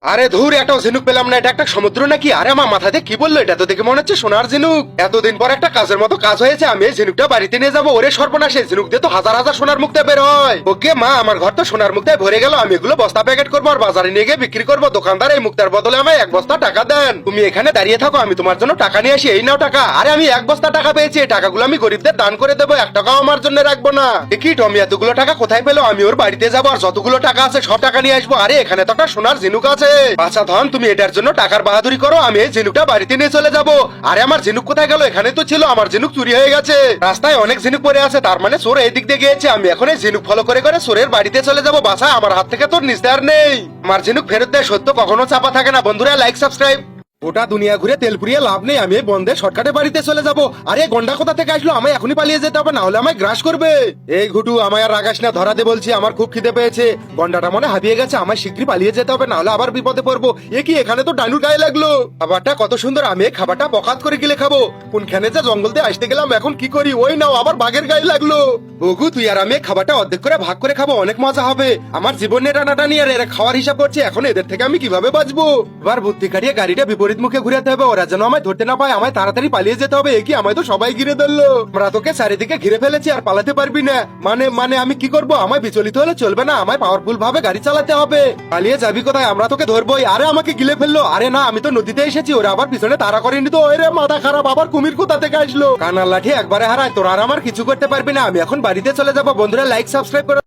আরে ধুর, একটা ঝিনুক পেলাম না। এটা একটা সমুদ্র নাকি? আরে আমার মাথাতে কি বললো? এটা তো দেখে মনে হচ্ছে সোনার ঝিনুক। এতদিন পর একটা কাজের মতো কাজ হয়েছে, আমি এই ঝিনুকটা বাড়িতে নিয়ে যাবো। ওরে সর্বনাশ, এই ঝিনুক দিয়ে তো হাজার হাজার সোনার মুক্তা বের হয়। ওকে মা, আমার ঘর তো সোনার মুক্তায় ভরে গেল। আমি এগুলো বস্তা প্যাকেট করবো আর বাজারে নিয়ে গিয়ে বিক্রি করবো। দোকানদার এই মুক্তার বদলে আমায় 1 বস্তা টাকা দেন। তুমি এখানে দাঁড়িয়ে থাকো, আমি তোমার জন্য টাকা নিয়ে আসি। এই নাও টাকা। আরে আমি 1 বস্তা টাকা পেয়েছি, এই টাকাগুলো আমি গরিবদের দান করে দেবো। 1 টাকাও আমার জন্য রাখবো না। কি টমি এতগুলো টাকা কোথায় পেলো? আমি ওর বাড়িতে যাবো আর যতগুলো টাকা আছে সব টাকা নিয়ে আসবো। আরে এখানে তো একটা সোনার ঝিনুক আছে। আচ্ছা ধন, তুমি এটার জন্য টাকার বাহাদুরি করো, আমি এই ঝিনুকটা বাড়িতে নিয়ে চলে যাবো। আরে আমার ঝিনুক কোথায় গেল? এখানে তো ছিল। আমার ঝিনুক চুরি হয়ে গেছে। রাস্তায় অনেক ঝিনুক পড়ে আছে, তার মানে চোর এই দিক দিয়ে গিয়েছে। আমি এখন এই ঝিনুক ফলো করে করে চোরের বাড়িতে চলে যাবো। বাসা আমার হাত থেকে তোর নিস্তার নেই। আমার ঝিনুক ফেরত দেয়, সত্য কখনো চাপা থাকে না। বন্ধুরা লাইক সাবস্ক্রাইব। গোটা দুনিয়া ঘুরে তেল পুড়িয়ে লাভ নেই, আমি এই বন্ধে শর্টকাটে বাড়িতে চলে যাবো। আরে গন্ডা কোথা থেকে আসলো? আমায় এখনই পালিয়ে যেতে হবে, না হলে আমায় গ্রাস করবে। এই ঘুটু, আমায় আর রাগাস না, ধরাতে বলছি। আমার খুব খিদে পেয়েছে। গন্ডাটা মনে হারিয়ে গেছে, আমায় শীঘ্রই পালিয়ে যেতে হবে, না হলে আবার বিপদে পড়বো। এ কি, এখানে তো ডাইনুর গায়ে লাগলো। খাবারটা কত সুন্দর, আমি এই খাবারটা বকাত করে গিলে খাবো। কোনখানে যে জঙ্গল দিয়ে আসতে গেলাম, এখন কি করি? ওই নাও, আবার বাঘের গায়ে লাগলো। ওগু, তুই আর আমি এই খাবারটা অর্ধেক করে ভাগ করে খাবো, অনেক মজা হবে। আমার জীবন নিয়ে টানাটানি আর এরা খাওয়ার হিসাব করছে। এখন এদের থেকে আমি কিভাবে বাঁচবো? এবার বুদ্ধি কাটিয়ে গাড়িটা বিপরীত মুখে ঘুরাতে হবে, ওরা যেন আমায় ধরতে না পায়। আমায় তাড়াতাড়ি পালিয়ে যেতে হবে। কি, আমায় তো সবাই ঘিরে ধরলো। আমরা তোকে চারিদিকে ঘিরে ফেলেছি, আর পালাতে পারবি না। মানে আমি কি করবো? আমায় বিচলিত হলে চলবে না, আমায় পাওয়ারফুল ভাবে গাড়ি চালাতে হবে। পালিয়ে যাবি কোথায়? আমরা তোকে ধরবোই। আরে আমাকে গিলে ফেললো। আরে না, আমি তো নদীতে এসেছি, ওরা আবার পিছনে তাড়া করেনি তো। ওরে মাথা খারাপ, আবার কুমির কোথা থেকে আসলো? কানার লাঠি একবারে হারায়, তোরা আর আমার কিছু করতে পারবি না। আমি এখন বাড়িতে চলে যাবো। বন্ধুরা লাইক সাবস্ক্রাইব করে